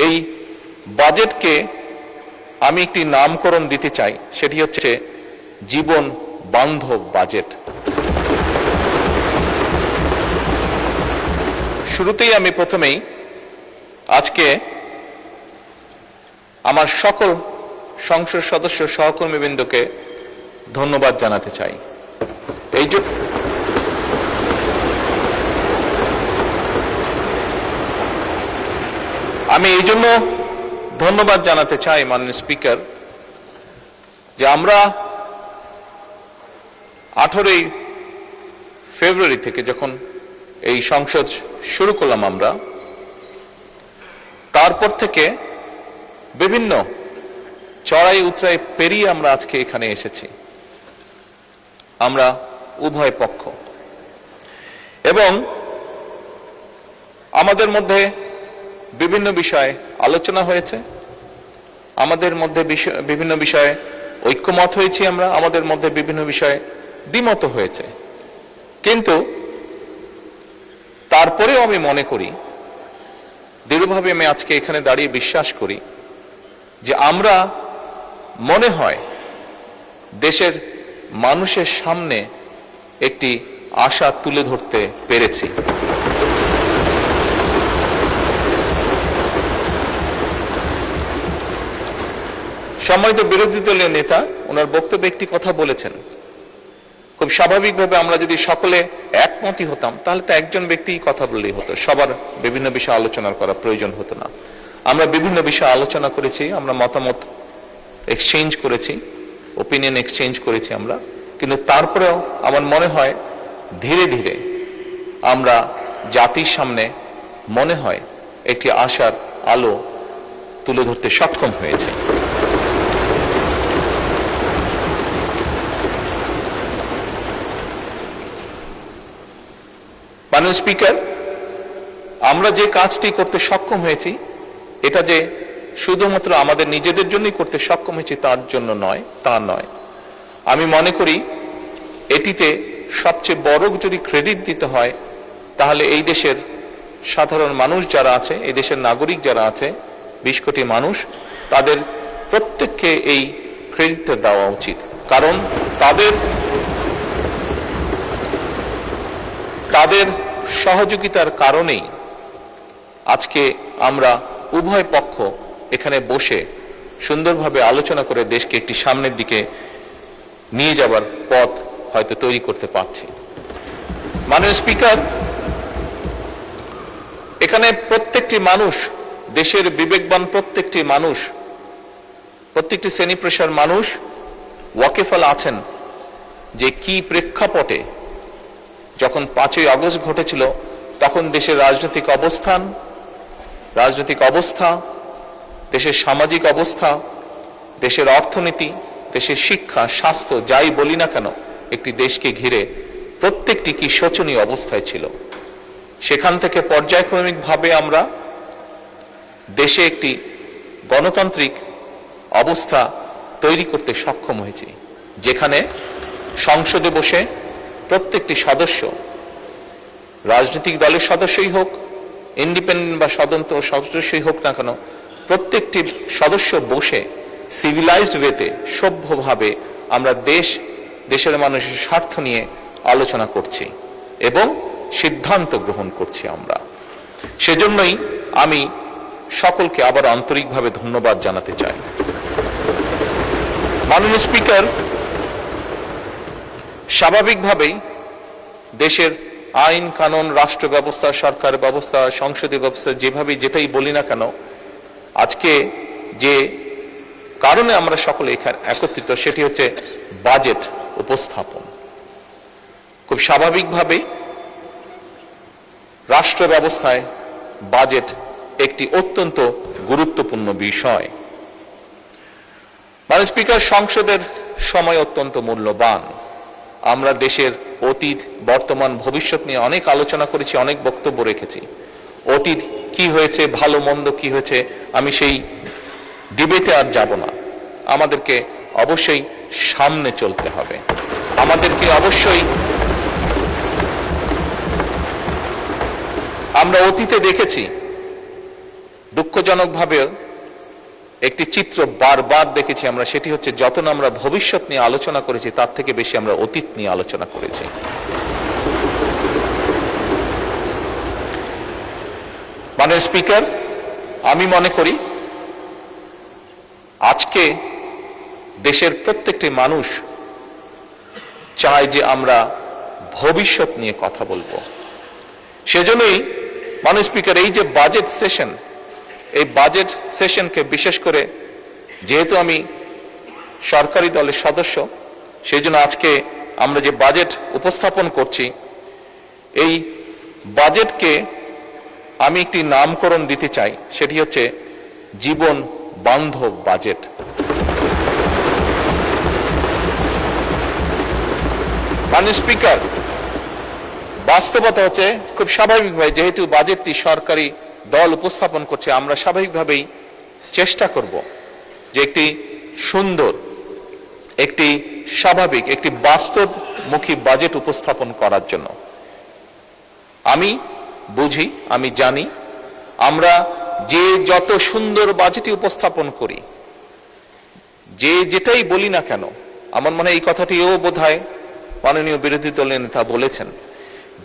এই বাজেটকে আমি একটি নামকরণ দিতে চাই, সেটি হচ্ছে জীবন বান্ধব বাজেট। শুরুতেই আমি প্রথমেই আজকে আমার সকল সংসদ সদস্য সহকর্মীবৃন্দকে ধন্যবাদ জানাতে চাই। আমি এই জন্য ধন্যবাদ জানাতে চাই মাননীয় স্পিকার, যে আমরা 18ই ফেব্রুয়ারি থেকে যখন এই সংসদ শুরু করলাম, আমরা তারপর থেকে বিভিন্ন চড়াই উতরাই পেরিয়ে আমরা আজকে এখানে এসেছি, আমরা উভয় পক্ষ, এবং আমাদের মধ্যে বিভিন্ন বিষয়ে আলোচনা হয়েছে, আমাদের মধ্যে বিভিন্ন বিষয়ে ঐক্যমত হয়েছি, আমরা আমাদের মধ্যে বিভিন্ন বিষয়ে দ্বিমত হয়েছে। কিন্তু তারপরেও আমি মনে করি, দৃঢ়ভাবে আমি আজকে এখানে দাঁড়িয়ে বিশ্বাস করি যে আমরা মনে হয় দেশের মানুষের সামনে একটি আশা তুলে ধরতে পেরেছি। সম্মানিত বিরোধী দলীয় নেতা ওনার বক্তব্যে একটি কথা বলেছেন, খুব স্বাভাবিকভাবে আমরা যদি সকলে একমতই হতাম তাহলে তো একজন ব্যক্তি কথা বললেই হতো, সবার বিভিন্ন বিষয়ে আলোচনা করা প্রয়োজন হতো না। আমরা বিভিন্ন বিষয়ে আলোচনা করেছি, আমরা মতামত এক্সচেঞ্জ করেছি, ওপিনিয়ন এক্সচেঞ্জ করেছি আমরা, কিন্তু তারপরেও আমার মনে হয় ধীরে ধীরে আমরা জাতির সামনে মনে হয় একটি আশার আলো তুলে ধরতে সক্ষম হয়েছে। মাননীয় স্পিকার, আমরা যে কাজটি করতে সক্ষম হয়েছি, এটা যে শুধুমাত্র আমাদের নিজেদের জন্যই করতে সক্ষম হয়েছি তার জন্য নয়, তা নয়। আমি মনে করি এটিতে সবচেয়ে বড় যদি ক্রেডিট দিতে হয়, তাহলে এই দেশের সাধারণ মানুষ যারা আছে, এই দেশের নাগরিক যারা আছে, 20 কোটি মানুষ, তাদের প্রত্যেককে এই ক্রেডিটটা দেওয়া উচিত। কারণ তাদের সহযোগিতার কারণেই আজকে আমরা উভয় পক্ষ এখানে বসে সুন্দরভাবে আলোচনা করে দেশকে একটি সামনের দিকে নিয়ে যাবার পথ হয়তো তৈরি করতে পারছি। মাননীয় স্পিকার, এখানে প্রত্যেকটি মানুষ, দেশের বিবেকবান প্রত্যেকটি মানুষ, প্রত্যেকটি শ্রেণী পেশার মানুষ ওয়াকিফাল আছেন যে কি প্রেক্ষাপটে যখন 5ই আগস্ট ঘটেছিল, তখন দেশের রাজনৈতিক অবস্থা, দেশের সামাজিক অবস্থা, দেশের অর্থনীতি, দেশের শিক্ষা, স্বাস্থ্য, যাই বলি না কেন, একটি দেশকে ঘিরে প্রত্যেকটি কি শোচনীয় অবস্থায় ছিল। সেখান থেকে পর্যায়ক্রমিকভাবে আমরা দেশে একটি গণতান্ত্রিক অবস্থা তৈরি করতে সক্ষম হয়েছি, যেখানে সংসদে বসে প্রত্যেকটি সদস্য, রাজনৈতিক দলের সদস্যই হোক, ইন্ডিপেন্ডেন্ট বা স্বতন্ত্র সদস্যই হোক না কেন, প্রত্যেকটি সদস্য বসে সিভিলাইজড ওয়েতে, সভ্যভাবে আমরা দেশের মানুষের স্বার্থ নিয়ে আলোচনা করছি এবং সিদ্ধান্ত গ্রহণ করছি। আমরা সেজন্যই আমি সকলকে আবার আন্তরিকভাবে ধন্যবাদ জানাতে চাই। মাননীয় স্পিকার, স্বাভাবিকভাবেই দেশের আইন কানুন, রাষ্ট্র ব্যবস্থা, সরকার ব্যবস্থা, সংসদীয় ব্যবস্থা, যেভাবে যেটাই বলি না কেন, আজকে যে কারণে আমরা সকলে এখানে একত্রিত, সেটি হচ্ছে বাজেট উপস্থাপন। খুব স্বাভাবিকভাবেই রাষ্ট্র ব্যবস্থায় বাজেট একটি অত্যন্ত গুরুত্বপূর্ণ বিষয়। মাননীয় স্পিকার, সংসদের সময় অত্যন্ত মূল্যবান। আমরা দেশের অতীত, বর্তমান, ভবিষ্যৎ নিয়ে অনেক আলোচনা করেছি, অনেক বক্তব্য রেখেছি। অতীত কি হয়েছে, ভালো মন্দ কি হয়েছে, আমি সেই ডিবেটে আর যাব না। আমাদেরকে অবশ্যই সামনে চলতে হবে, আমাদেরকে অবশ্যই আমরা অতীতে দেখেছি দুঃখজনকভাবে একটি চিত্র বারবার দেখেছি আমরা, সেটি হচ্ছে যত না আমরা ভবিষ্যৎ নিয়ে আলোচনা করেছি তার থেকে বেশি আমরা অতীত নিয়ে আলোচনা করেছি। মাননীয় স্পিকার, আমি মনে করি আজকে দেশের প্রত্যেকটি মানুষ চায় যে আমরা ভবিষ্যৎ নিয়ে কথা বলবো। সেজন্যই মাননীয় স্পিকার, এই যে বাজেট সেশন, এই বাজেট সেশনকে বিশেষ করে যেহেতু আমি সরকারি দলের সদস্য, সেই জন্য আজকে আমরা যে বাজেট উপস্থাপন করছি, এই বাজেটকে আমি একটি নামকরণ দিতে চাই, সেটি হচ্ছে জীবন বান্ধব বাজেট। মাননীয় স্পিকার, বাস্তবতা হচ্ছে খুব স্বাভাবিকভাবে যেহেতু বাজেটটি সরকারি দল উপস্থাপন করছে, আমরা স্বাভাবিকভাবেই চেষ্টা করব যে একটি সুন্দর, একটি স্বাভাবিক, একটি বাস্তবমুখী বাজেট উপস্থাপন করার জন্য। আমি বুঝি, আমি জানি, আমরা যে যত সুন্দর বাজেটই উপস্থাপন করি, যে যেটাই বলি না কেন, আমার মনে হয় এই কথাটিও বোধহয় মাননীয় বিরোধী দলের নেতা বলেছেন,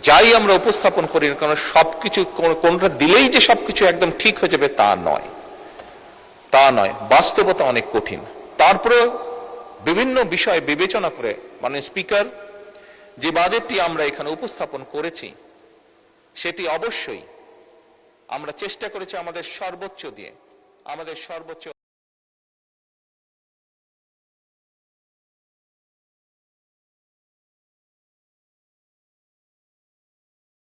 যাই আমরা উপস্থাপন করি না কেন সবকিছু কোনটা দিলেই যে সবকিছু একদম ঠিক হয়ে যাবে তা নয়, তা নয়। বাস্তবতা অনেক কঠিন। তারপরে বিভিন্ন বিষয় বিবেচনা করে মাননীয় স্পিকার, যে বাজেটটি আমরা এখানে উপস্থাপন করেছি সেটি অবশ্যই আমরা চেষ্টা করেছি আমাদের সর্বোচ্চ দিয়ে, আমাদের সর্বোচ্চ